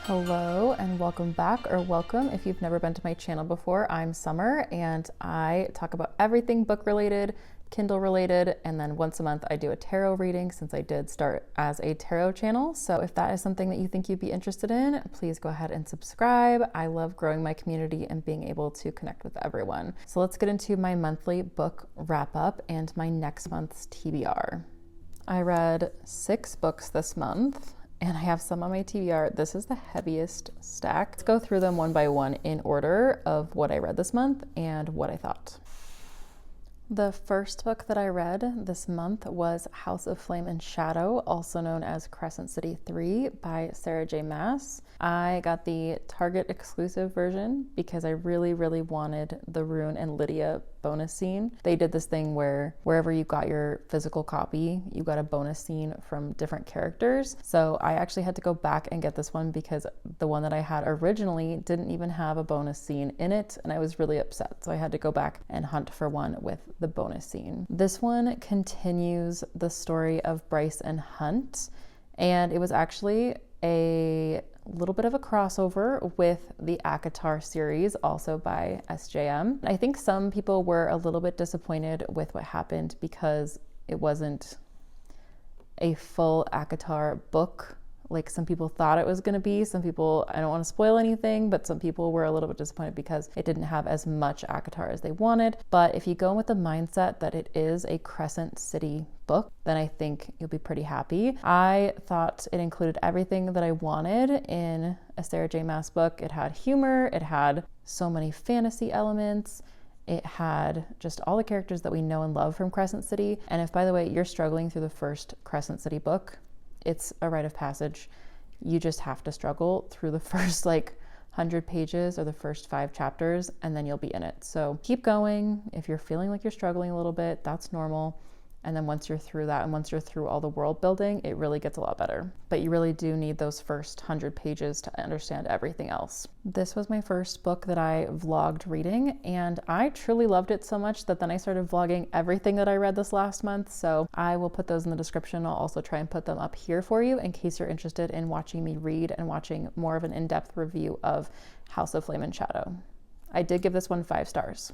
Hello and welcome back, or welcome if you've never been to my channel before. I'm Summer and I talk about everything book related, Kindle related, and then once a month I do a tarot reading since I did start as a tarot channel. So if that is something that you think you'd be interested in, please go ahead and subscribe. I love growing my community and being able to connect with everyone. So let's get into my monthly book wrap up and my next month's TBR. I read 6 books this month, and I have some on my TBR. This is the heaviest stack. Let's go through them one by one in order of what I read this month and what I thought. The first book that I read this month was House of Flame and Shadow, also known as Crescent City 3 by Sarah J. Maas. I got the Target exclusive version because I really wanted the Rune and Lydia bonus scene. They did this thing where wherever you got your physical copy, you got a bonus scene from different characters. So I actually had to go back and get this one because the one that I had originally didn't even have a bonus scene in it, and I was really upset. So I had to go back and hunt for one with the bonus scene. This one continues the story of Bryce and Hunt, and it was actually a little bit of a crossover with the ACOTAR series, also by SJM. I think some people were a little bit disappointed with what happened because it wasn't a full ACOTAR book like some people thought it was going to be. Some people, I don't want to spoil anything, but some people were a little bit disappointed because it didn't have as much ACOTAR as they wanted. But if you go in with the mindset that it is a Crescent City book, then I think you'll be pretty happy. I thought it included everything that I wanted in a Sarah J. Maas book. It had humor, it had so many fantasy elements, it had just all the characters that we know and love from Crescent City. And if, by the way, you're struggling through the first Crescent City book, it's a rite of passage. You just have to struggle through the first 100 pages or the first 5 chapters, and then you'll be in it. So keep going. If you're feeling like you're struggling a little bit, that's normal. And then once you're through that and once you're through all the world building, it really gets a lot better. But you really do need those first 100 pages to understand everything else. This was my first book that I vlogged reading, and I truly loved it so much that then I started vlogging everything that I read this last month. So I will put those in the description. I'll also try and put them up here for you in case you're interested in watching me read and watching more of an in-depth review of House of Flame and Shadow. I did give this one 5 stars.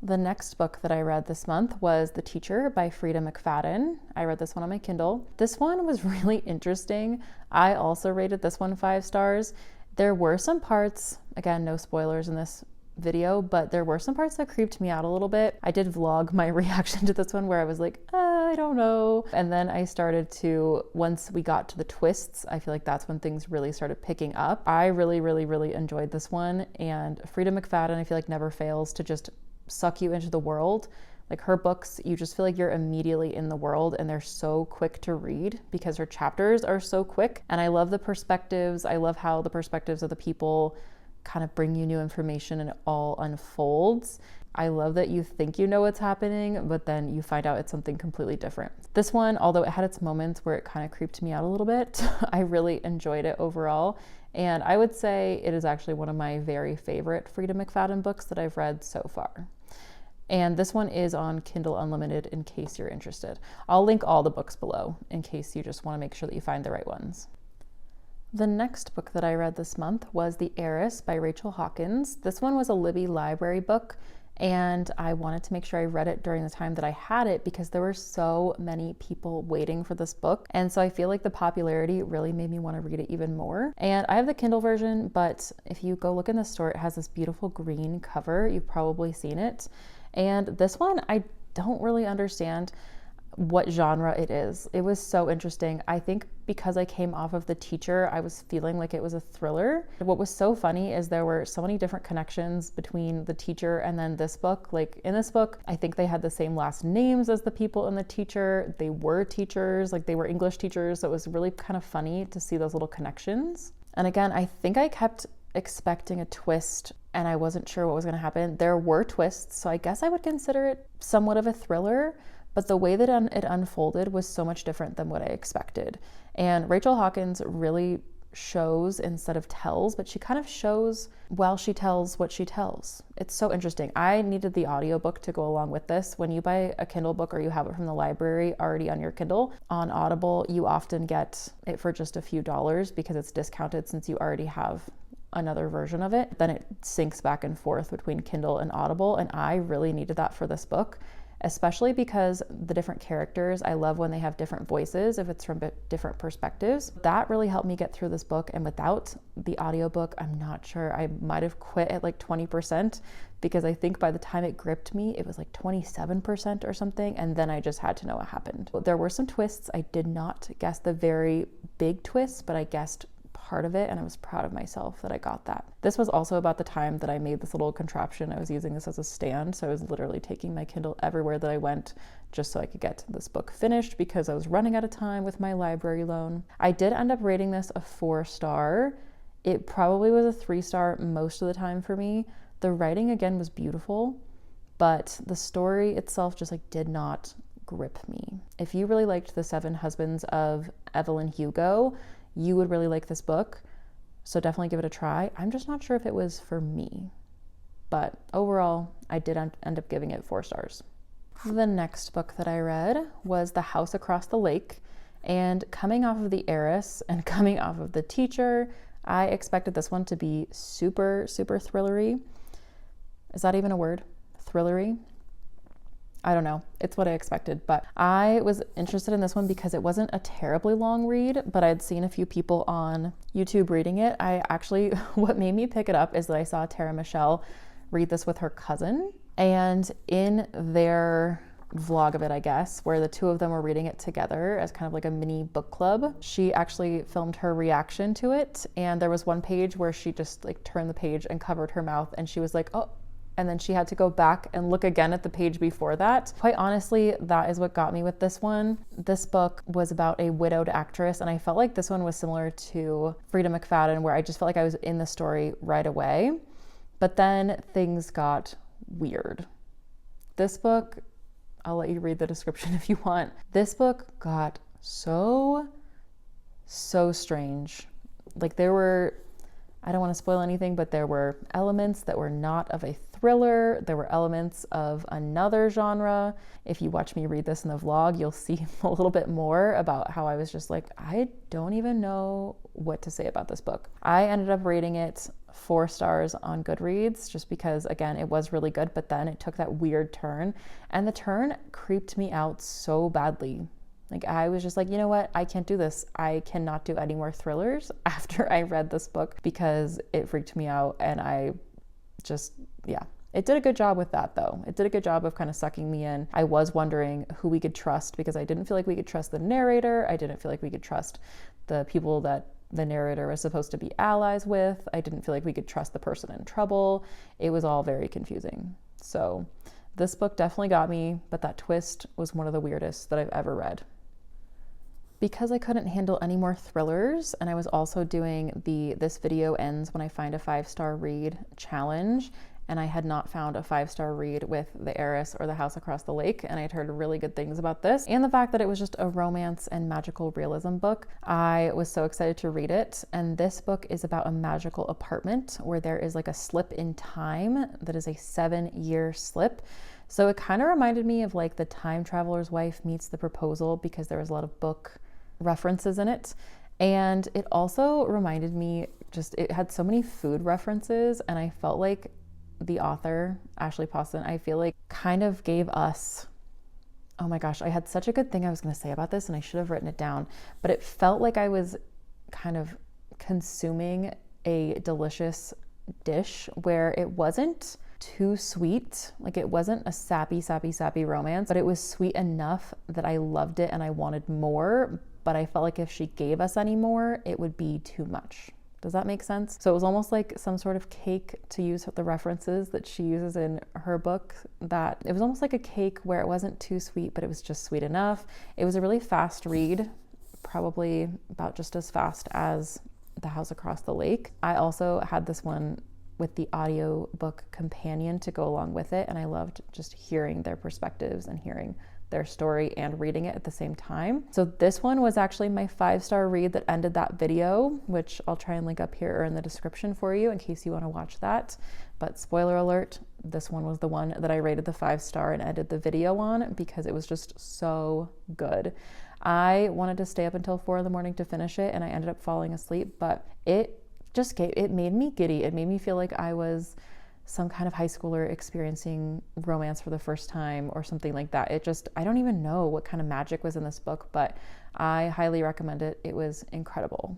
The next book that I read this month was The Teacher by Freida McFadden. I read this one on my Kindle. This one was really interesting. I also rated this one 5 stars. There were some parts, again, no spoilers in this video, but there were some parts that creeped me out a little bit. I did vlog my reaction to this one where I was like, I don't know. And then I started to, once we got to the twists, I feel like that's when things really started picking up. I really enjoyed this one. And Freida McFadden, I feel like never fails to just suck you into the world. Like her books, you just feel like you're immediately in the world, and they're so quick to read because her chapters are so quick. And I love the perspectives. I love how the perspectives of the people kind of bring you new information and it all unfolds. I love that you think you know what's happening, but then you find out it's something completely different. This one, although it had its moments where it kind of creeped me out a little bit, I really enjoyed it overall. And I would say it is actually one of my very favorite Freida McFadden books that I've read so far. And this one is on Kindle Unlimited in case you're interested. I'll link all the books below in case you just want to make sure that you find the right ones. The next book that I read this month was The Heiress by Rachel Hawkins. This one was a Libby library book, and I wanted to make sure I read it during the time that I had it because there were so many people waiting for this book. And so I feel like the popularity really made me want to read it even more. And I have the Kindle version, but if you go look in the store, it has this beautiful green cover. You've probably seen it. And this one, I don't really understand what genre it is. It was so interesting. I think because I came off of The Teacher, I was feeling like it was a thriller. What was so funny is there were so many different connections between The Teacher and then this book. Like in this book, I think they had the same last names as the people in The Teacher. They were teachers, like they were English teachers. So it was really kind of funny to see those little connections. And again, I think I kept expecting a twist and I wasn't sure what was going to happen. There were twists, so I guess I would consider it somewhat of a thriller. But the way that it unfolded was so much different than what I expected. And Rachel Hawkins really shows instead of tells, but she kind of shows while she tells what she tells. It's so interesting. I needed the audiobook to go along with this. When you buy a Kindle book or you have it from the library already on your Kindle, on Audible, you often get it for just a few dollars because it's discounted since you already have another version of it. Then it syncs back and forth between Kindle and Audible, and I really needed that for this book, especially because the different characters, I love when they have different voices if it's from different perspectives. That really helped me get through this book, and without the audiobook, I'm not sure. I might have quit at like 20% because I think by the time it gripped me, it was like 27% or something, and then I just had to know what happened. There were some twists. I did not guess the very big twists, but I guessed part of it, and I was proud of myself that I got that. This was also about the time that I made this little contraption. I was using this as a stand, so I was literally taking my Kindle everywhere that I went just so I could get this book finished because I was running out of time with my library loan. I did end up rating this a 4-star. It probably was a 3-star most of the time for me. The writing again was beautiful, but the story itself just like did not grip me. If you really liked The 7 Husbands of Evelyn Hugo, you would really like this book, so definitely give it a try. I'm just not sure if it was for me, but overall, I did end up giving it 4 stars. The next book that I read was The House Across the Lake, and coming off of The Heiress and coming off of The Teacher, I expected this one to be super, super thrillery. Is that even a word? Thrillery? I don't know. It's what I expected, but I was interested in this one because it wasn't a terribly long read, but I'd seen a few people on YouTube reading it. What made me pick it up is that I saw Tara Michelle read this with her cousin, and in their vlog of it, I guess, where the two of them were reading it together as kind of like a mini book club, she actually filmed her reaction to it, and there was one page where she just like turned the page and covered her mouth, and she was like, oh, and then she had to go back and look again at the page before that. Quite honestly, that is what got me with this one. This book was about a widowed actress, and I felt like this one was similar to Freida McFadden, where I just felt like I was in the story right away. But then things got weird. This book, I'll let you read the description if you want. This book got so strange. Like I don't want to spoil anything, but there were elements that were not of a thriller. There were elements of another genre. If you watch me read this in the vlog, you'll see a little bit more about how I was just like, I don't even know what to say about this book. I ended up rating it 4 stars on Goodreads just because, again, it was really good, but then it took that weird turn, and the turn creeped me out so badly. Like, I was just like, you know what? I can't do this. I cannot do any more thrillers after I read this book because it freaked me out, and I just, yeah. It did a good job with that, though. It did a good job of kind of sucking me in. I was wondering who we could trust because I didn't feel like we could trust the narrator. I didn't feel like we could trust the people that the narrator was supposed to be allies with. I didn't feel like we could trust the person in trouble. It was all very confusing. So this book definitely got me, but that twist was one of the weirdest that I've ever read. Because I couldn't handle any more thrillers, and I was also doing the This Video Ends When I Find a 5-Star Read challenge, and I had not found a 5-star read with The Heiress or The House Across the Lake, and I'd heard really good things about this, and the fact that it was just a romance and magical realism book. I was so excited to read it, and this book is about a magical apartment where there is like a slip in time that is a 7-year slip. So it kind of reminded me of like The Time Traveler's Wife Meets the Proposal because there was a lot of book references in it. And it also reminded me, it had so many food references, and I felt like the author, Ashley Poston, I feel like kind of gave us, oh my gosh, I had such a good thing I was going to say about this and I should have written it down, but it felt like I was kind of consuming a delicious dish where it wasn't too sweet. Like, it wasn't a sappy romance, but it was sweet enough that I loved it and I wanted more, but I felt like if she gave us any more, it would be too much. Does that make sense? So it was almost like some sort of cake, to use the references that she uses in her book, that it was almost like a cake where it wasn't too sweet, but it was just sweet enough. It was a really fast read, probably about just as fast as The House Across the Lake. I also had this one with the audiobook companion to go along with it, and I loved just hearing their perspectives and hearing their story and reading it at the same time. So this one was actually my 5-star read that ended that video, which I'll try and link up here or in the description for you in case you want to watch that. But spoiler alert, this one was the one that I rated the 5-star and ended the video on because it was just so good. I wanted to stay up until 4 in the morning to finish it, and I ended up falling asleep, but it made me giddy. It made me feel like I was some kind of high schooler experiencing romance for the first time or something like that. I don't even know what kind of magic was in this book, but I highly recommend it. It was incredible.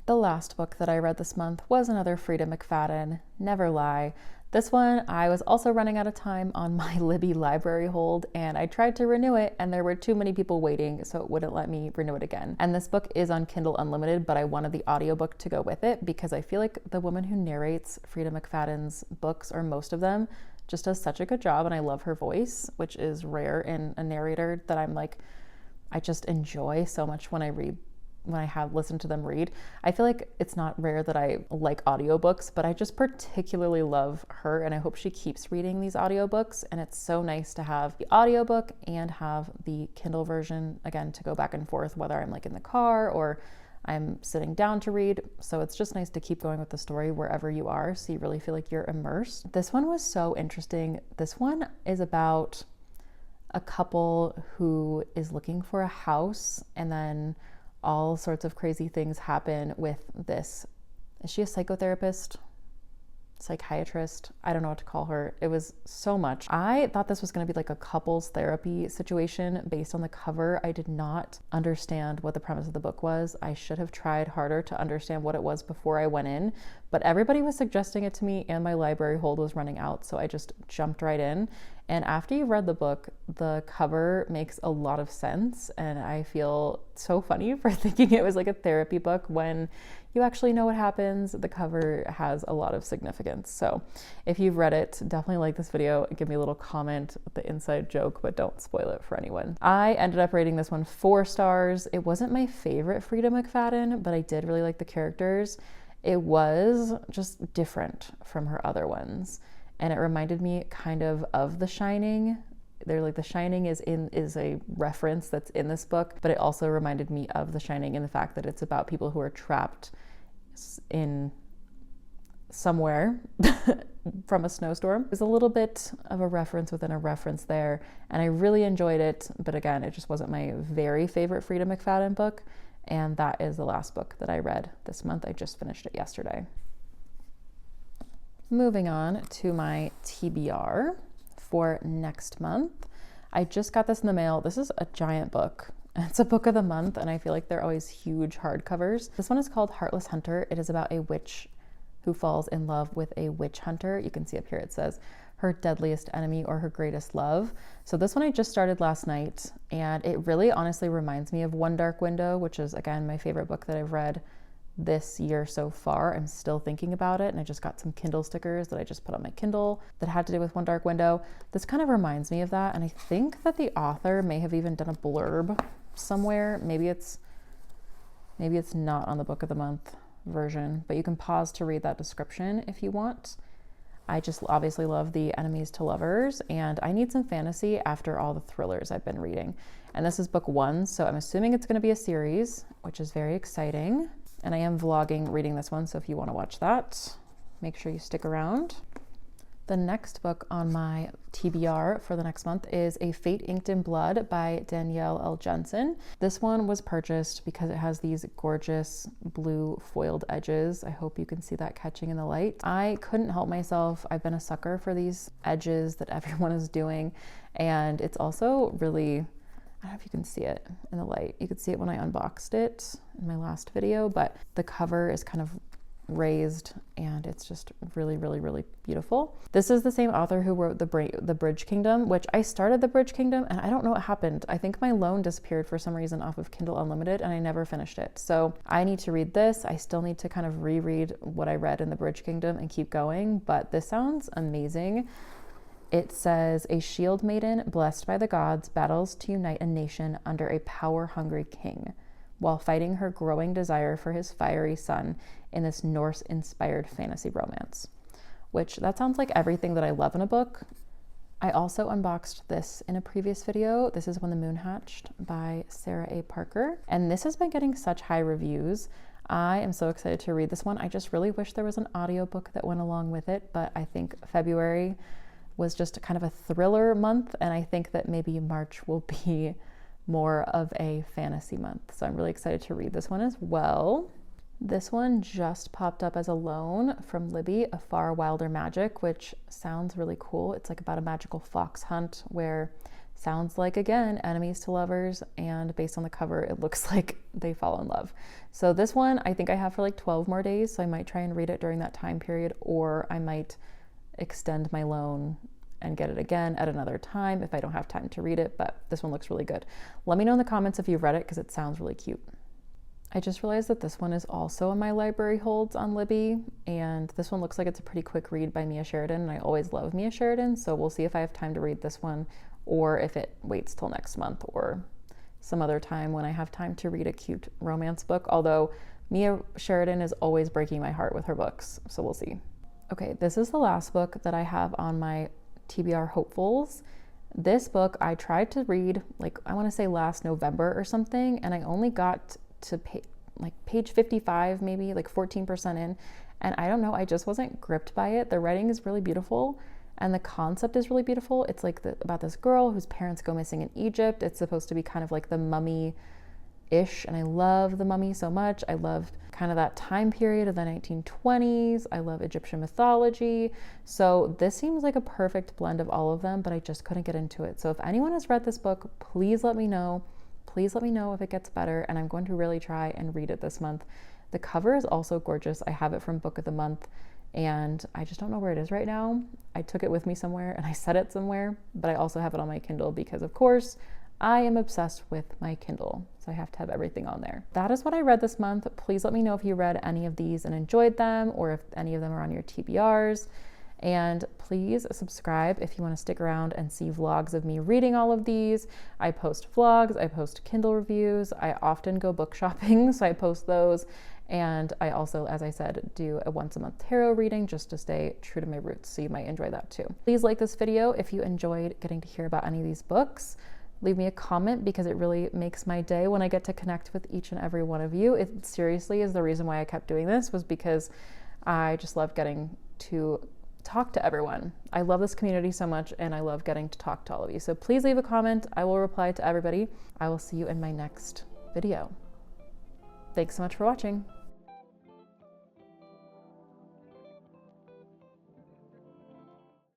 The last book that I read this month was another Freida McFadden, Never Lie. This one, I was also running out of time on my Libby library hold, and I tried to renew it, and there were too many people waiting, so it wouldn't let me renew it again. And this book is on Kindle Unlimited, but I wanted the audiobook to go with it because I feel like the woman who narrates Freida McFadden's books, or most of them, just does such a good job, and I love her voice, which is rare in a narrator that I just enjoy so much when I have listened to them read. I feel like it's not rare that I like audiobooks, but I just particularly love her, and I hope she keeps reading these audiobooks. And it's so nice to have the audiobook and have the Kindle version, again, to go back and forth, whether I'm like in the car or I'm sitting down to read. So it's just nice to keep going with the story wherever you are, so you really feel like you're immersed. This one was so interesting. This one is about a couple who is looking for a house, and then all sorts of crazy things happen with this. Is she a psychotherapist? Psychiatrist? I don't know what to call her. It was so much. I thought this was going to be like a couples therapy situation based on the cover. I did not understand what the premise of the book was. I should have tried harder to understand what it was before I went in, but everybody was suggesting it to me and my library hold was running out, so I just jumped right in. And after you read the book, the cover makes a lot of sense, and I feel so funny for thinking it was like a therapy book when you actually know what happens. The cover has a lot of significance. So if you've read it, definitely like this video, give me a little comment with the inside joke, but don't spoil it for anyone. I ended up rating this one 4 stars. It wasn't my favorite Freida McFadden, but I did really like the characters. It was just different from her other ones, and it reminded me kind of The Shining. They're like, The Shining is a reference that's in this book, but it also reminded me of The Shining in the fact that it's about people who are trapped in somewhere from a snowstorm. There's a little bit of a reference within a reference there, and I really enjoyed it, but again, it just wasn't my very favorite Freida McFadden book, and that is the last book that I read this month. I just finished it yesterday. Moving on to my TBR for next month. I just got this in the mail. This is a giant book. It's a book of the month, and I feel like they're always huge hardcovers. This one is called Heartless Hunter. It is about a witch who falls in love with a witch hunter. You can see up here it says her deadliest enemy or her greatest love. So this one I just started last night, and it really honestly reminds me of One Dark Window, which is, again, my favorite book that I've read this year so far. I'm still thinking about it, and I just got some Kindle stickers that I just put on my Kindle that had to do with One Dark Window. This kind of reminds me of that, and I think that the author may have even done a blurb somewhere. Maybe it's not on the book of the month version, but you can pause to read that description if you want. I just obviously love the enemies to lovers, and I need some fantasy after all the thrillers I've been reading. And this is book 1, so I'm assuming it's going to be a series, which is very exciting. And I am vlogging reading this one, so if you want to watch that, make sure you stick around. The next book on my TBR for the next month is A Fate Inked in Blood by Danielle L. Jensen. This one was purchased because it has these gorgeous blue foiled edges. I hope you can see that catching in the light. I couldn't help myself. I've been a sucker for these edges that everyone is doing, and it's also really, I don't know if you can see it in the light. You could see it when I unboxed it in my last video, but the cover is kind of raised, and it's just really, really, really beautiful. This is the same author who wrote the Bridge Kingdom, which I started the Bridge Kingdom, and I don't know what happened. I think my loan disappeared for some reason off of Kindle Unlimited, and I never finished it. So I need to read this. I still need to kind of reread what I read in the Bridge Kingdom and keep going, but this sounds amazing. It says, a shield maiden blessed by the gods battles to unite a nation under a power-hungry king, while fighting her growing desire for his fiery son in this Norse-inspired fantasy romance. Which, that sounds like everything that I love in a book. I also unboxed this in a previous video. This is When the Moon Hatched by Sarah A. Parker. And this has been getting such high reviews. I am so excited to read this one. I just really wish there was an audiobook that went along with it, but I think February was just kind of a thriller month, and I think that maybe March will be more of a fantasy month. So I'm really excited to read this one as well. This one just popped up as a loan from Libby, A Far Wilder Magic, which sounds really cool. It's like about a magical fox hunt where sounds like, again, enemies to lovers, and based on the cover, it looks like they fall in love. So this one I think I have for like 12 more days, so I might try and read it during that time period, or I might extend my loan and get it again at another time if I don't have time to read it, but this one looks really good. Let me know in the comments if you've read it because it sounds really cute. I just realized that this one is also on my library holds on Libby, and this one looks like it's a pretty quick read by Mia Sheridan, and I always love Mia Sheridan, so we'll see if I have time to read this one or if it waits till next month or some other time when I have time to read a cute romance book, although Mia Sheridan is always breaking my heart with her books, so we'll see. Okay, this is the last book that I have on my TBR hopefuls. This book I tried to read, like I want to say last November or something, and I only got to page 55, maybe like 14% in, and I don't know, I just wasn't gripped by it. The writing is really beautiful and the concept is really beautiful. It's like about this girl whose parents go missing in Egypt. It's supposed to be kind of like the Mummy-ish, and I love the Mummy so much. I love kind of that time period of the 1920s. I love Egyptian mythology. So this seems like a perfect blend of all of them, but I just couldn't get into it. So if anyone has read this book, please let me know. Please let me know if it gets better, and I'm going to really try and read it this month. The cover is also gorgeous. I have it from Book of the Month, and I just don't know where it is right now. I took it with me somewhere and I set it somewhere, but I also have it on my Kindle because, of course, I am obsessed with my Kindle, so I have to have everything on there. That is what I read this month. Please let me know if you read any of these and enjoyed them, or if any of them are on your TBRs. And please subscribe if you want to stick around and see vlogs of me reading all of these. I post vlogs, I post Kindle reviews, I often go book shopping, so I post those. And I also, as I said, do a once a month tarot reading just to stay true to my roots, so you might enjoy that too. Please like this video if you enjoyed getting to hear about any of these books. Leave me a comment because it really makes my day when I get to connect with each and every one of you. It seriously is the reason why I kept doing this, was because I just love getting to talk to everyone. I love this community so much, and I love getting to talk to all of you. So please leave a comment. I will reply to everybody. I will see you in my next video. Thanks so much for watching.